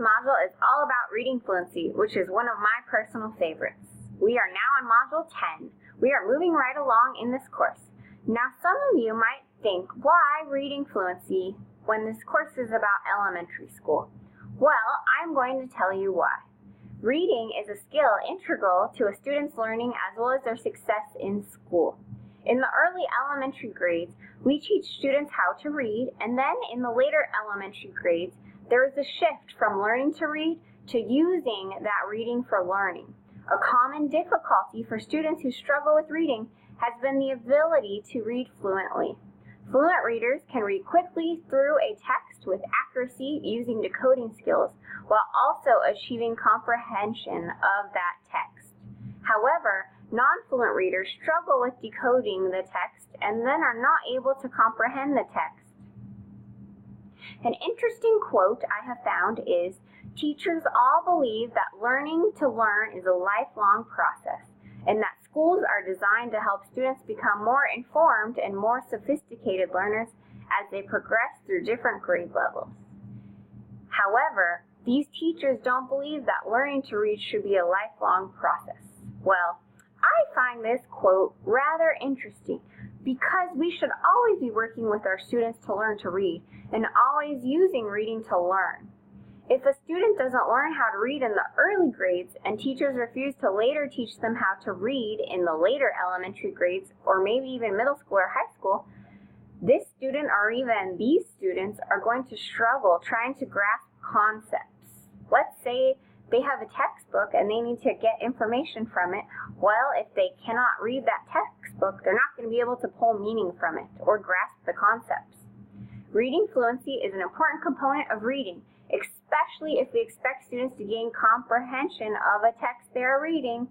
module is all about reading fluency, which is one of my personal favorites. We are now on Module 10. We are moving right along in this course. Now, some of you might think, why reading fluency when this course is about elementary school? Well, I'm going to tell you why. Reading is a skill integral to a student's learning as well as their success in school. In the early elementary grades, we teach students how to read, and then in the later elementary grades, there is a shift from learning to read to using that reading for learning. A common difficulty for students who struggle with reading has been the ability to read fluently. Fluent readers can read quickly through a text with accuracy using decoding skills, while also achieving comprehension of that text. However, non-fluent readers struggle with decoding the text and then are not able to comprehend the text. An interesting quote I have found is, "Teachers all believe that learning to learn is a lifelong process, and that schools are designed to help students become more informed and more sophisticated learners as they progress through different grade levels." However, these teachers don't believe that learning to read should be a lifelong process. Well, I find this quote rather interesting because we should always be working with our students to learn to read and always using reading to learn. If a student doesn't learn how to read in the early grades and teachers refuse to later teach them how to read in the later elementary grades or maybe even middle school or high school, this student or even these students are going to struggle trying to grasp concepts. Let's say they have a textbook and they need to get information from it. Well, if they cannot read that textbook, they're not going to be able to pull meaning from it or grasp the concepts. Reading fluency is an important component of reading, especially if we expect students to gain comprehension of a text they are reading.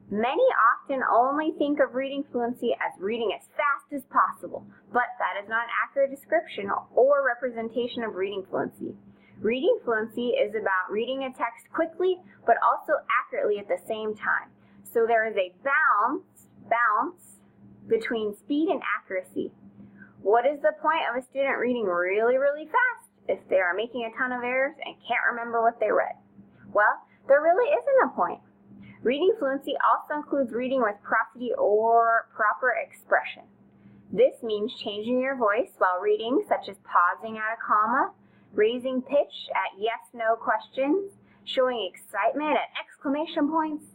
Many often only think of reading fluency as reading as fast as possible, but that is not an accurate description or representation of reading fluency. Reading fluency is about reading a text quickly, but also accurately at the same time. So there is a balance between speed and accuracy. What is the point of a student reading really, really fast if they are making a ton of errors and can't remember what they read? Well, there really isn't a point. Reading fluency also includes reading with prosody or proper expression. This means changing your voice while reading, such as pausing at a comma, raising pitch at yes-no questions, showing excitement at exclamation points.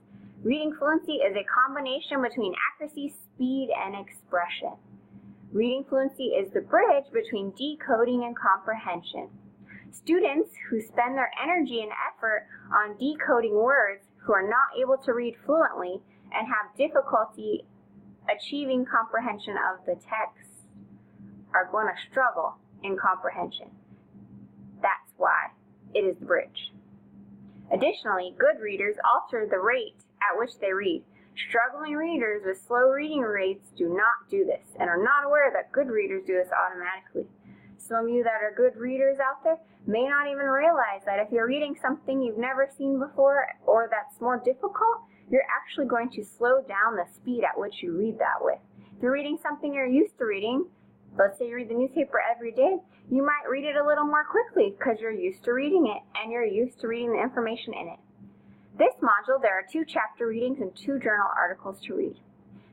Reading fluency is a combination between accuracy, speed, and expression. Reading fluency is the bridge between decoding and comprehension. Students who spend their energy and effort on decoding words who are not able to read fluently and have difficulty achieving comprehension of the text are going to struggle in comprehension. That's why it is the bridge. Additionally, good readers alter the rate at which they read. Struggling readers with slow reading rates do not do this and are not aware that good readers do this automatically. Some of you that are good readers out there may not even realize that if you're reading something you've never seen before or that's more difficult, you're actually going to slow down the speed at which you read that with. If you're reading something you're used to reading, let's say you read the newspaper every day, you might read it a little more quickly because you're used to reading it and you're used to reading the information in it. This module, there are 2 chapter readings and 2 journal articles to read.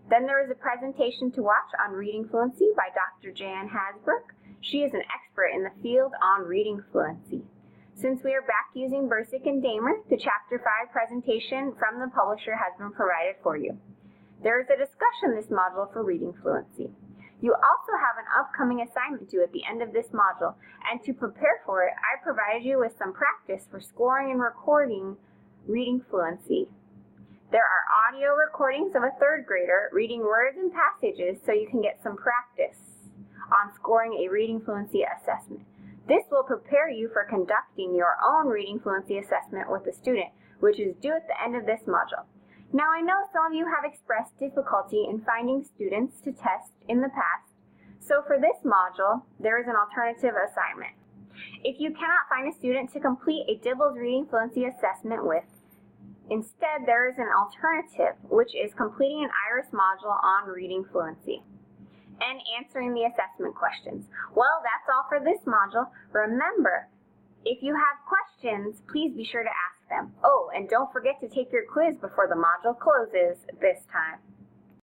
Then there is a presentation to watch on reading fluency by Dr. Jan Hasbrook. She is an expert in the field on reading fluency. Since we are back using Bursic and Damer, the Chapter 5 presentation from the publisher has been provided for you. There is a discussion in this module for reading fluency. You also have an upcoming assignment due at the end of this module, and to prepare for it, I provided you with some practice for scoring and recording reading fluency. There are audio recordings of a 3rd grader reading words and passages so you can get some practice on scoring a reading fluency assessment. This will prepare you for conducting your own reading fluency assessment with a student, which is due at the end of this module. Now, I know some of you have expressed difficulty in finding students to test in the past, so for this module, there is an alternative assignment. If you cannot find a student to complete a DIBELS reading fluency assessment with, instead there is an alternative, which is completing an IRIS module on reading fluency and answering the assessment questions. Well, that's all for this module. Remember, If you have questions, please be sure to ask them. Oh, and don't forget to take your quiz before the module closes this time.